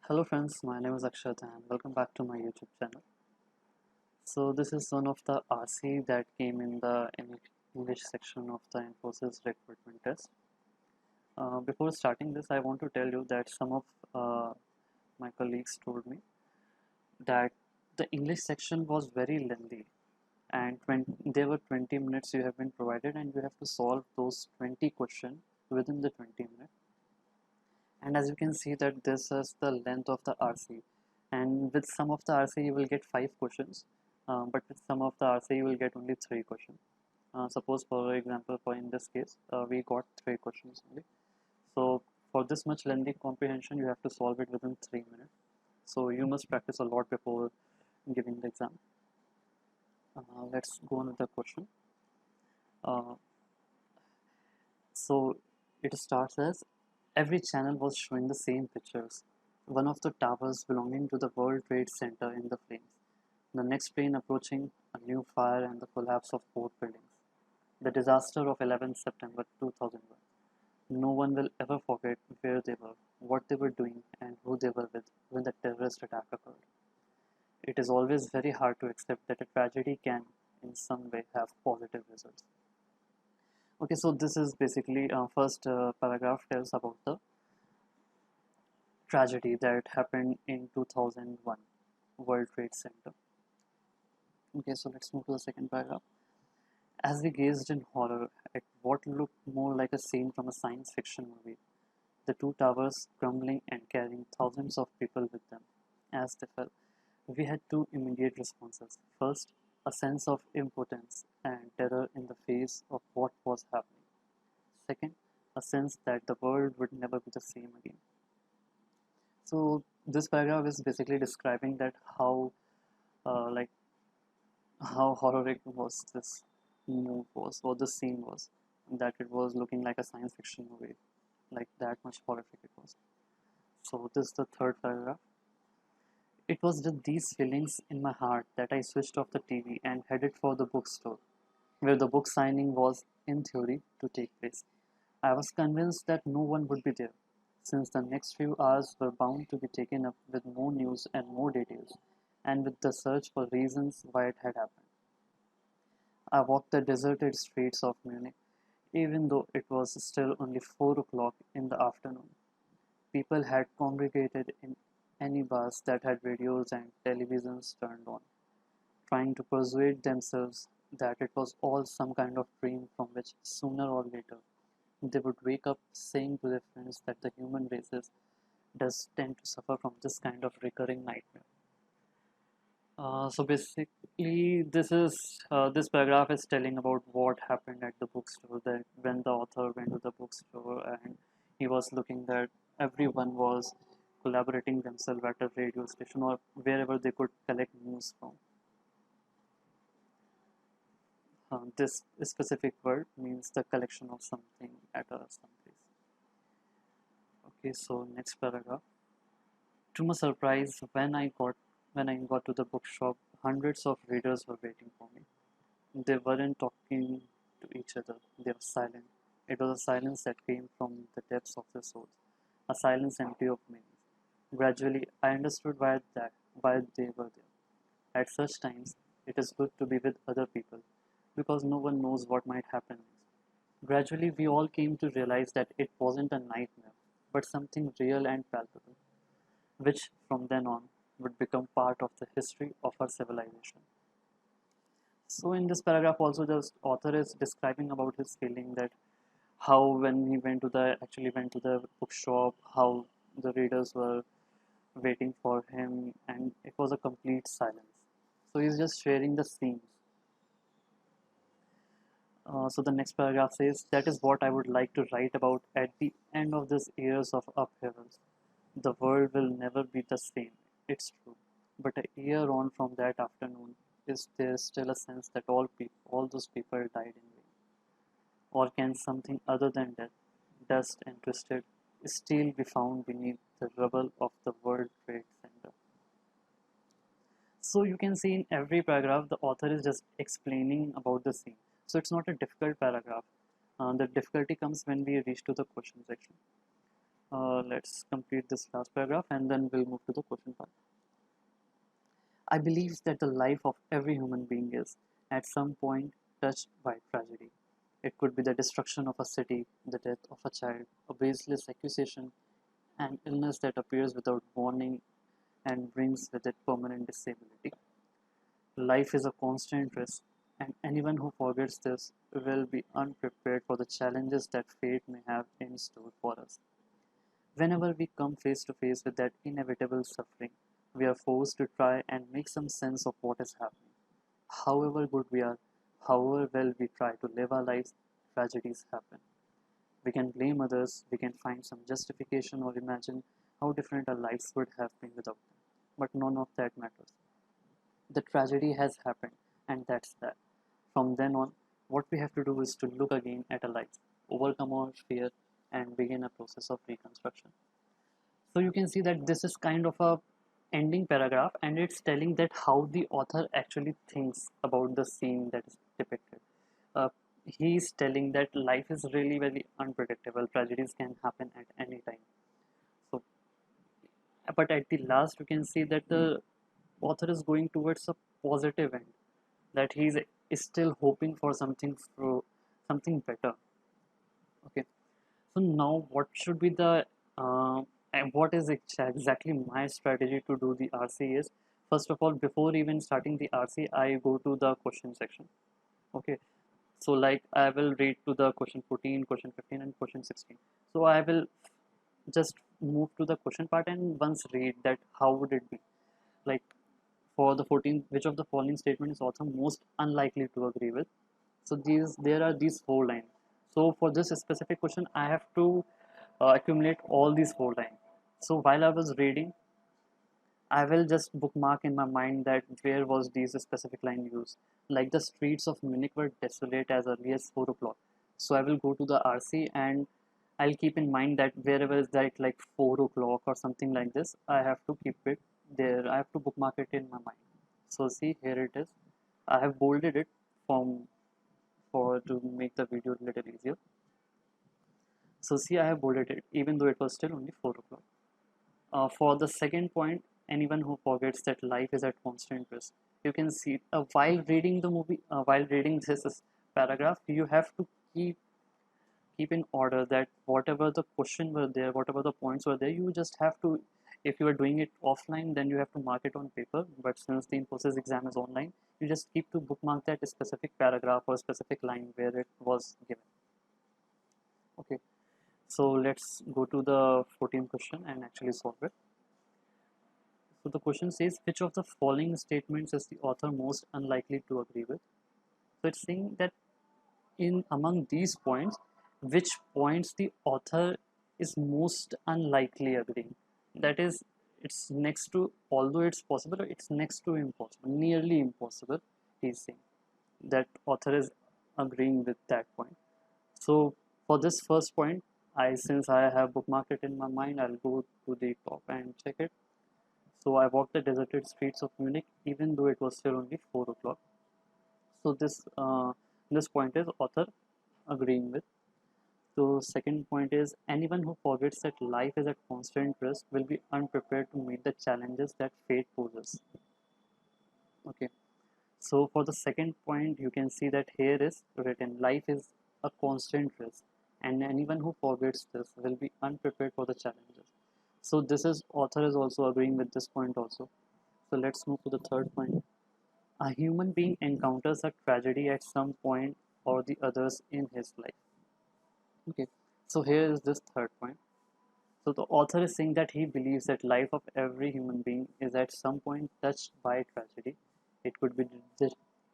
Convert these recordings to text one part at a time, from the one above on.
Hello friends, my name is Akshat and welcome back to my YouTube channel. So this is one of the RC that came in the English section of the Infosys recruitment test. Before starting this, I want to tell you that some of my colleagues told me that the English section was very lengthy and there were 20 minutes you have been provided and you have to solve those 20 questions within the 20 minutes. And as you can see that this is the length of the RC, and with some of the RC you will get 5 questions, but with some of the RC you will get only 3 questions. Suppose for example, for in this case we got 3 questions only. So for this much lengthy comprehension you have to solve it within 3 minutes, so you must practice a lot before giving the exam. Let's go on with the question. uh, so it starts as, every channel was showing the same pictures. One of the towers belonging to the World Trade Center in the flames. The next plane approaching, a new fire, and the collapse of both buildings. The disaster of 11th September 2001. No one will ever forget where they were, what they were doing, and who they were with when the terrorist attack occurred. It is always very hard to accept that a tragedy can, in some way, have positive results. Okay, so this is basically first paragraph tells about the tragedy that happened in 2001, World Trade Center. Okay, so let's move to the second paragraph. As we gazed in horror at what looked more like a scene from a science fiction movie, the two towers crumbling and carrying thousands of people with them as they fell, we had two immediate responses. First, a sense of impotence and terror in the face of what was happening. Second, a sense that the world would never be the same again. So this paragraph is basically describing that how like how horrific was this move was, or the scene was, that it was looking like a science fiction movie, like that much horrific it was. So this is the third paragraph. It was with these feelings in my heart that I switched off the TV and headed for the bookstore, where the book signing was, in theory, to take place. I was convinced that no one would be there, since the next few hours were bound to be taken up with more news and more details, and with the search for reasons why it had happened. I walked the deserted streets of Munich, even though it was still only 4 o'clock in the afternoon. People had congregated in any bars that had radios and televisions turned on, trying to persuade themselves that it was all some kind of dream from which, sooner or later, they would wake up saying to their friends that the human races does tend to suffer from this kind of recurring nightmare. So basically, this paragraph is telling about what happened at the bookstore. That when the author went to the bookstore and he was looking that everyone was collaborating themselves at a radio station or wherever they could collect news from. This specific word means the collection of something at a some place. Okay, so next paragraph. To my surprise, when I got to the bookshop, hundreds of readers were waiting for me. They weren't talking to each other, they were silent. It was a silence that came from the depths of their souls, a silence empty of meaning. Gradually, I understood why they were there. At such times, it is good to be with other people, because no one knows what might happen next. Gradually, we all came to realize that it wasn't a nightmare, but something real and palpable, which from then on would become part of the history of our civilization. So in this paragraph also the author is describing about his feeling that how when he actually went to the bookshop, how the readers were waiting for him and it was a complete silence. So he's just sharing the scenes. So the next paragraph says, that is what I would like to write about at the end of this years of upheavals. The world will never be the same, it's true. But a year on from that afternoon, is there still a sense that all those people died in vain? Or can something other than death, dust and twisted, still be found beneath the rubble of the World Trade Center? So you can see in every paragraph, the author is just explaining about the scene. So it's not a difficult paragraph. The difficulty comes when we reach to the question section. Let's complete this last paragraph and then we'll move to the question part. I believe that the life of every human being is, at some point, touched by tragedy. It could be the destruction of a city, the death of a child, a baseless accusation, an illness that appears without warning and brings with it permanent disability. Life is a constant risk, and anyone who forgets this will be unprepared for the challenges that fate may have in store for us. Whenever we come face to face with that inevitable suffering, we are forced to try and make some sense of what is happening. However good we are, however well we try to live our lives, tragedies happen. We can blame others, we can find some justification or imagine how different our lives would have been without them. But none of that matters. The tragedy has happened, and that's that. From then on, what we have to do is to look again at our lives, overcome our fear, and begin a process of reconstruction. So you can see that this is kind of a ending paragraph, and it's telling that how the author actually thinks about the scene that is depicted. Uh, he's telling that life is really very unpredictable. Tragedies can happen at any time. So, but at the last, you can see that the author is going towards a positive end. That is still hoping for something better. Okay. So now, what should be the and what is exactly my strategy to do the RC is, first of all, before even starting the RC, I go to the question section. Okay, so like I will read to the question 14, question 15, and question 16. So I will just move to the question part and once read that how would it be like for the 14th, which of the following statement is author most unlikely to agree with. So there are these four lines. So for this specific question, I have to accumulate all these four lines. So while I was reading, I will just bookmark in my mind that where was these specific line used. Like the streets of Munich were desolate as early as 4 o'clock. So I will go to the RC and I'll keep in mind that wherever is that like 4 o'clock or something like this, I have to keep it there. I have to bookmark it in my mind. So see, here it is. I have bolded it from for to make the video a little easier. So see, I have bolded it even though it was still only 4 o'clock. For the second point, anyone who forgets that life is at constant risk. You can see while reading the movie, while reading this paragraph, you have to keep in order that whatever the question were there, whatever the points were there, you just have to. If you are doing it offline, then you have to mark it on paper. But since the Infosys exam is online, you just keep to bookmark that specific paragraph or specific line where it was given. Okay, so let's go to the 14th question and actually solve it. So the question says, which of the following statements is the author most unlikely to agree with? So it's saying that in among these points, which points the author is most unlikely agreeing. That is, it's next to, although it's possible, it's next to impossible, nearly impossible, he's saying. That author is agreeing with that point. So for this first point, since I have bookmarked it in my mind, I'll go to the top and check it. So I walked the deserted streets of Munich even though it was still only 4 o'clock. So this point is author agreeing with. So second point is anyone who forgets that life is at constant risk will be unprepared to meet the challenges that fate poses. Okay. So for the second point, you can see that here is written life is a constant risk, and anyone who forgets this will be unprepared for the challenges. So this is author is also agreeing with this point also. So let's move to the third point. A human being encounters a tragedy at some point or the others in his life. Okay, so here is this third point. So the author is saying that he believes that life of every human being is at some point touched by tragedy. It could be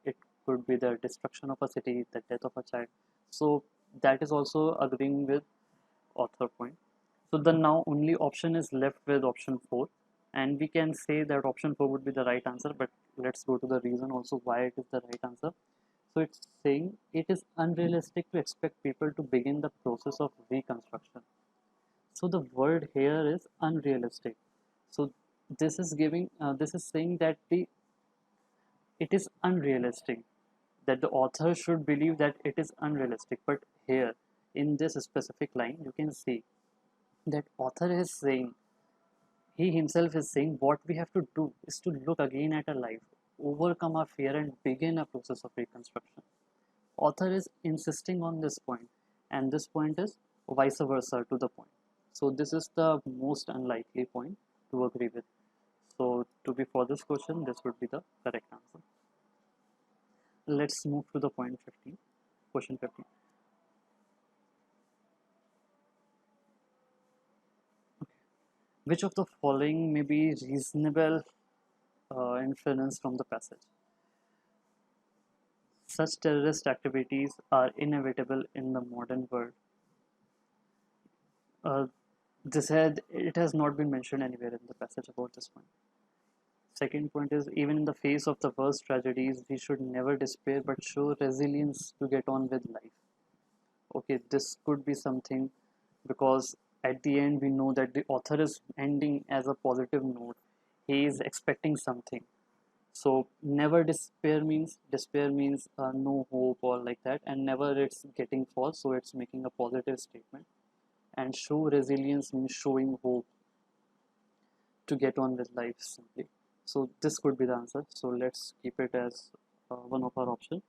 it could be the destruction of a city, the death of a child. So that is also agreeing with author point. So the now only option is left with option 4, and we can say that option 4 would be the right answer, but let's go to the reason also why it is the right answer. So it's saying it is unrealistic to expect people to begin the process of reconstruction. So the word here is unrealistic. So this is saying that it is unrealistic, that the author should believe that it is unrealistic. But here in this specific line, you can see that author is saying, he himself is saying, what we have to do is to look again at our life, overcome our fear, and begin a process of reconstruction. Author is insisting on this point, and this point is vice versa to the point. So this is the most unlikely point to agree with. So to be for this question, this would be the correct answer. Let's move to the point 15. Question 15. Which of the following may be reasonable inference from the passage? Such terrorist activities are inevitable in the modern world. Uh, it has not been mentioned anywhere in the passage about this point. Second point is, even in the face of the worst tragedies, we should never despair but show resilience to get on with life. Okay, this could be something, because at the end we know that the author is ending as a positive note. He is expecting something. So never despair means no hope or like that, and never it's getting false. So it's making a positive statement. And show resilience means showing hope to get on with life simply. So this could be the answer. So let's keep it as one of our options.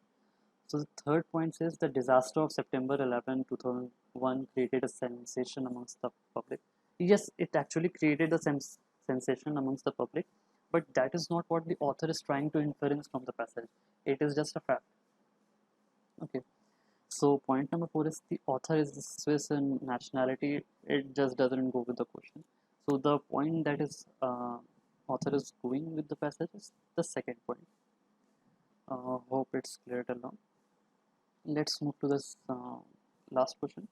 So the third point says the disaster of September 11, 2001 created a sensation amongst the public. Yes, it actually created a sensation amongst the public, but that is not what the author is trying to inference from the passage. It is just a fact. Okay. So point number 4 is the author is Swiss in nationality. It just doesn't go with the question. So the point that is author is going with the passage is the second point. Hope it's clear till now. Let's move to this last question.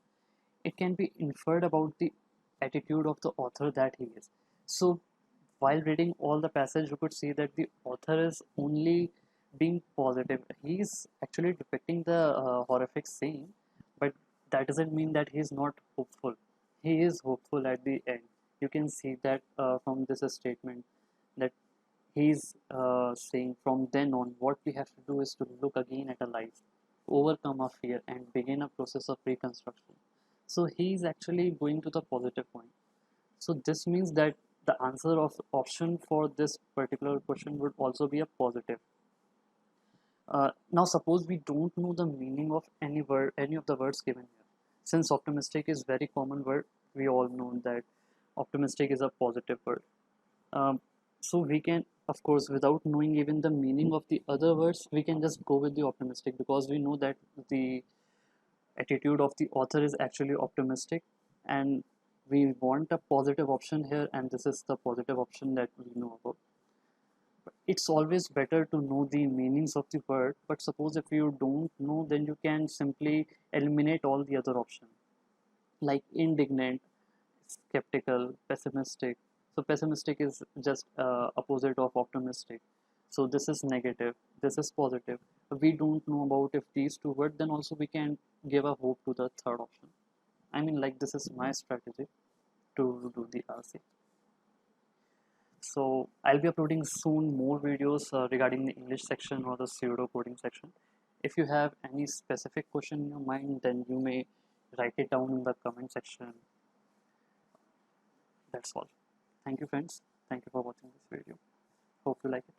It can be inferred about the attitude of the author that he is. So while reading all the passage, you could see that the author is only being positive. He is actually depicting the horrific scene, but that doesn't mean that he is not hopeful. He is hopeful at the end. You can see that from this statement that he's saying, from then on, what we have to do is to look again at our life, overcome our fear, and begin a process of reconstruction. So he's actually going to the positive point. So this means that the answer of option for this particular question would also be a positive. Now suppose we don't know the meaning of any word, any of the words given here. Since optimistic is very common word, we all know that optimistic is a positive word. So we can, of course, without knowing even the meaning of the other words, we can just go with the optimistic, because we know that the attitude of the author is actually optimistic, and we want a positive option here, and this is the positive option that we know about. It's always better to know the meanings of the word, but suppose if you don't know, then you can simply eliminate all the other options, like indignant, skeptical, pessimistic. So pessimistic is just opposite of optimistic. So this is negative, this is positive. We don't know about if these two words, then also we can give a hope to the third option. I mean, like, this is my strategy to do the RC. So I'll be uploading soon more videos regarding the English section or the pseudo coding section. If you have any specific question in your mind, then you may write it down in the comment section. That's all. Thank you, friends. Thank you for watching this video. Hope you like it.